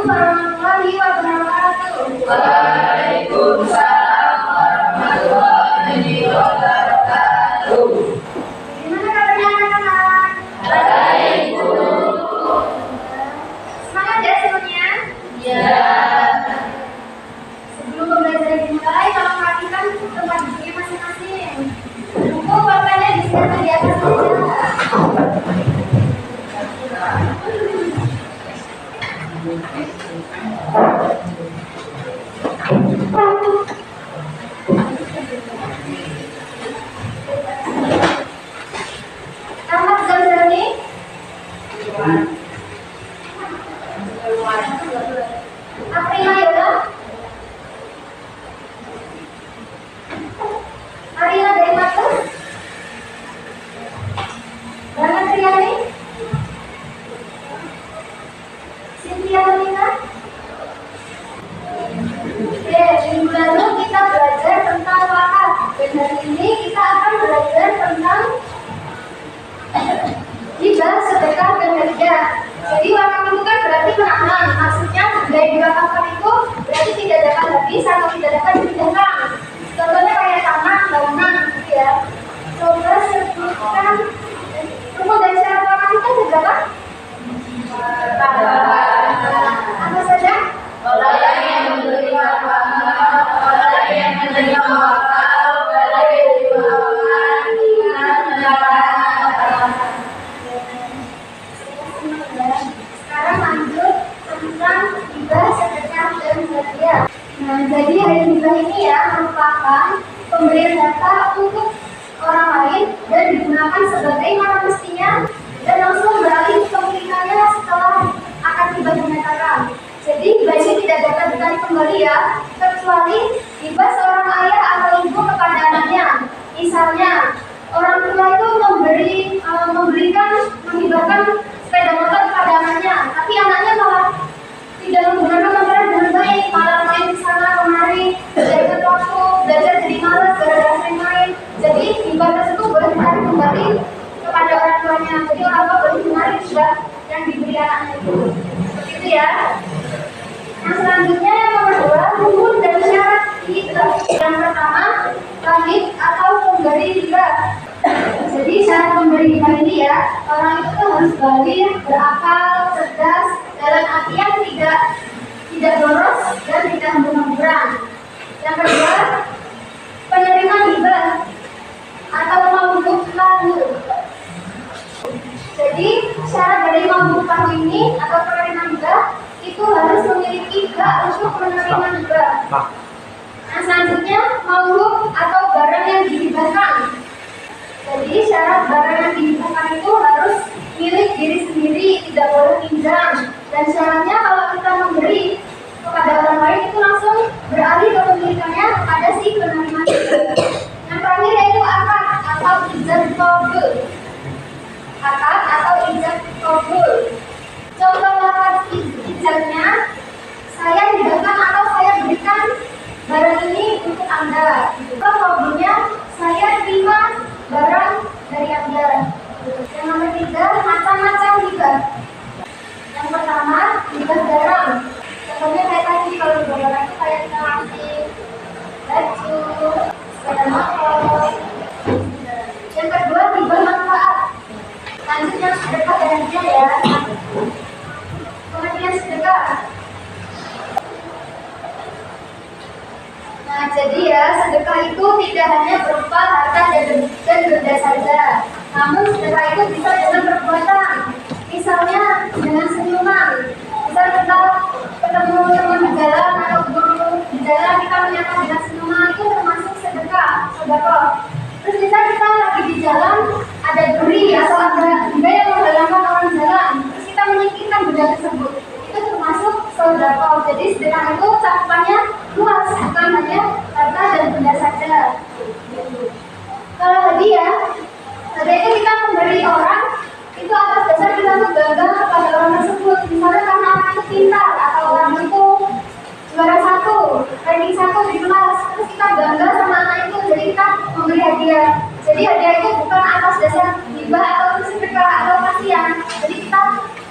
warahmatullahi wabarakatuh. Waalaikumsalam warahmatullahi wabarakatuh. Gimana kabarnya anak-anak? Baik, Bu. Semangat ya semuanya? Ya. Sebelum pembelajaran dimulai, tolong perhatikan tempat duduknya masing-masing. Buku pulpennya disediakan di atas meja. Nama Zalzali? Aprila Yoga? Arina dari Batu? Dana Triani? Cynthia Monika? Oke, minggu lalu kita belajar tentang wakaf. Dan hari ini kita akan belajar tentang hibah, sedekah, dan hadiah. Jadi wakaf itu kan berarti menahan. Maksudnya dari diwakafkan itu berarti tidak dapat habis atau tidak dapat dipindahkan. Contohnya kayak tanah, bangunan, gitu ya. Coba sebutkan rukun dan syarat wakaf itu ada berapa? Apa saja? Orang yang menerima wakaf, orang yang menerima wakaf, orang yang menerima wakaf, Sekarang lanjut tentang hibah, sedekah, dan hadiah. Nah, jadi hibah ini ya merupakan pemberian harta untuk orang lain dan digunakan sebagai mana mestinya dan langsung beralih kepemilikannya setelah akad hibah dinyatakan. Jadi hibah ini tidak dapat ditarik kembali ya, kecuali hibah seorang ayah atau ibu kepada anaknya. Misalnya orang tua itu menghibahkan sepeda motor kepada anaknya, tapi anaknya malah tidak menggunakan motornya dengan baik, malah main di sana kemari, belajar waktu, belajar jadi malas gara-gara sering main. Jadi hibah tersebut boleh ditarik kembali kepada orang tuanya. Jadi orang tua boleh menarik hibah yang diberi anaknya itu. Seperti itu ya. Nah selanjutnya yang nomor 2, rukun dan syarat hibah. Yang pertama, rahib atau pemberi hibah. Jadi syarat pemberi hibah ini ya, orang itu tuh harus balik, berakal, cerdas, dalam artian tidak boros dan tidak hambur-hamburan. Yang kedua, penerima hibah atau mamluk lahu. Jadi syarat dari mamluk lahu ini atau penerima hibah itu harus memiliki hak untuk menerima hibah. Nah selanjutnya, mamluk atau barang yang dihibahkan. Jadi syarat barang yang dihibahkan itu harus milik diri sendiri, tidak boleh pinjam. Dan syaratnya kalau kita memberi kepada orang lain itu langsung beralih kepemilikannya kepada si penerima hibah. Yang terakhir yaitu akad atau ijab qabul. Akad atau ijab qabul. Contoh lafaz ijabnya, saya hibahkan atau saya berikan barang ini untuk Anda. Qabulnya, saya terima barang dari Anda. Yang nomor 3, macam-macam hibah. Yang pertama, hibah barang. Contohnya kayak tadi, kalau hibah barang itu kayak kita ngasih baju, sepeda motor. Yang kedua, hibah manfaat. Lanjut yang sedekah dan hadiah ya. Kemudian sedekah. Nah, jadi ya, sedekah itu tidak hanya berupa harta dan benda saja. Namun sedekah itu bisa dengan perbuatan. Misalnya dengan senyuman. Misal kita ketemu teman di jalan atau guru di jalan, kita menyapa dengan senyuman, itu termasuk sedekah. Terus misal kita lagi di jalan, ada duri atau ada benda yang menghalangkan orang jalan, terus kita menyingkirkan benda tersebut, itu termasuk sedekah. Jadi sedekah itu cakupannya luas, bukan hanya harta dan benda saja. Kalau hadiah itu kita memberi orang itu atas dasar kita bangga kepada orang tersebut. Misalnya karena orang itu pintar atau orang itu juara 1, ranking 1 di kelas, terus kita bangga sama anak itu, jadi kita memberi hadiah. Jadi hadiah itu bukan atas dasar hibah atau sedekah atau kasihan. Jadi kita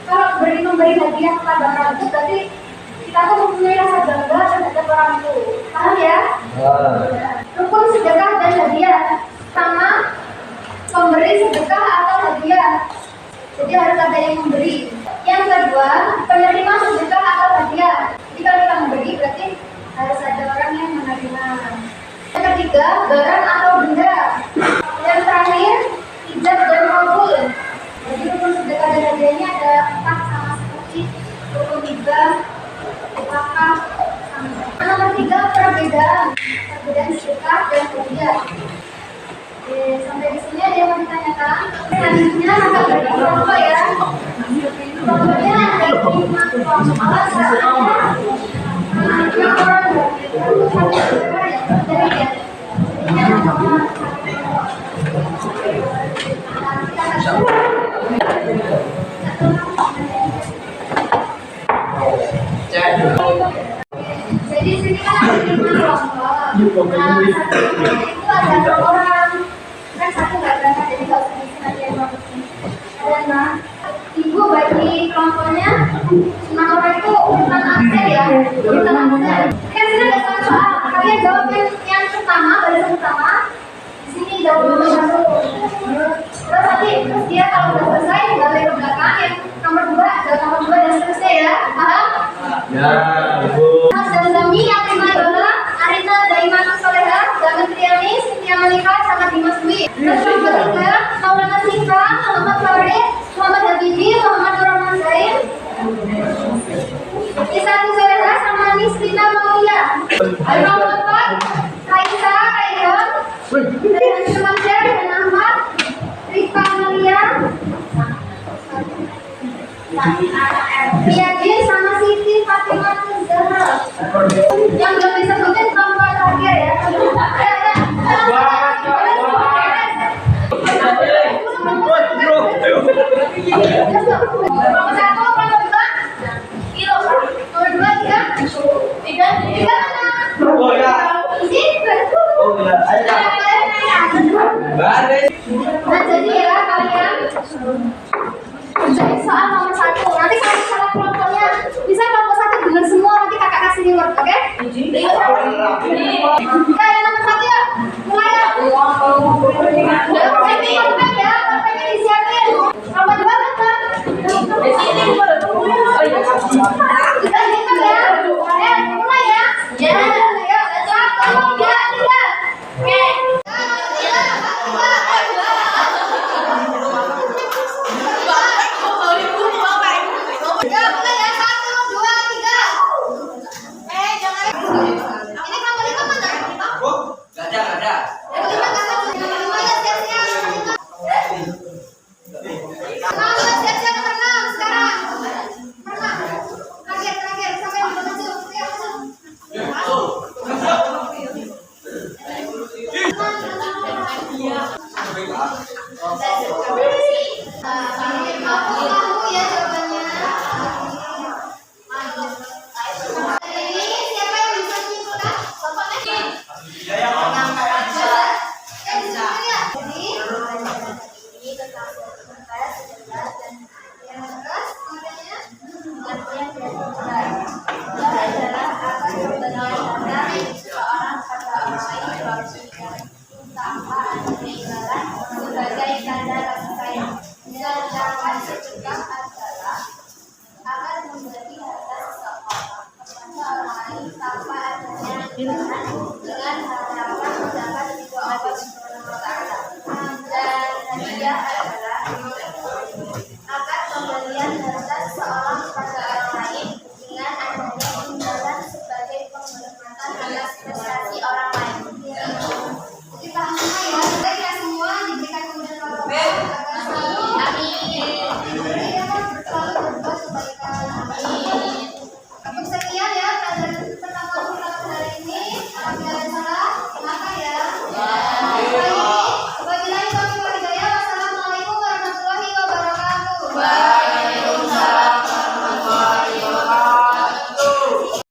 kalau memberi hadiah kepada orang itu berarti kita tuh mempunyai rasa bangga terhadap orang itu. Paham ya? Rukun sedekah dan hadiah. Pertama, pemberi sedekah atau hadiah. Jadi harus ada yang memberi. Yang kedua, penerima sedekah atau hadiah. Jadi kalau kita memberi berarti harus ada orang yang menerima. Yang ketiga, barang atau benda. Yang terakhir, ijab dan kabul. Jadi rukun sedekah dan hadiahnya ada 4 sama seperti rukun hibah, wakaf, sama. Nomor 3, perbedaan sedekah dan hadiah. Oke, sampai di sini ada yang mau ditanyakan. Selanjutnya akan berapa ya? Pokoknya ada lima kelompok. Jadi sini kan ada 5 kelompok. Nah, itu ada orang kan satu nggak berangkat jadi nggak usah diisi nanti yang ada ibu bagi kelompoknya 6 orang itu bukan absen ya, bukan absen. Kan sini ada soal kalian jawab yang pertama, barisan pertama. Di sini jawab nomor 1. Terus nanti terus dia kalau udah selesai balik ke belakang yang nomor 2, jawab nomor 2 dan seterusnya ya, paham? Ya, Bu. Mas Zami, Atrima Yola, Arina Daiman Soleha, David Triani, Sintia Malika, sama Dimas Dwi. Terus yang ketiga, Maulana Siva, Muhammad Farid, Muhammad Habibie, Muhammad Rahman Zain, Isati Soleha, sama Nisrina Maulia. Ayo nomor 4, Raisa, Raihan, dan Semansyar, dan Ahmad, Rifka Malia, Riyadin, sama Siti Fatimah Zahra. Yang belum disebutin kelompok terakhir ya. Nomor 1, nomor 2, kilo. Nomor 2, 3 mana? Nah jadi ya kalian kerjain soal nomor 1. Nanti kalau salah kelompoknya bisa kelompok 1 benar semua, nanti kakak kasih reward, oke? Oke, yang nomor 1 ya, mulai ya. Jadi korban ya, korbannya disiapin. Nomor 2 kan? Kita hitung ya. Mulai ya. Ya, ayo, 1, 2, 3. Oke. Dengan harapan mendapat ridho Allah Subhanahu wa Ta'ala. Dan hadiah adalah akan pemberian harta seseorang kepada orang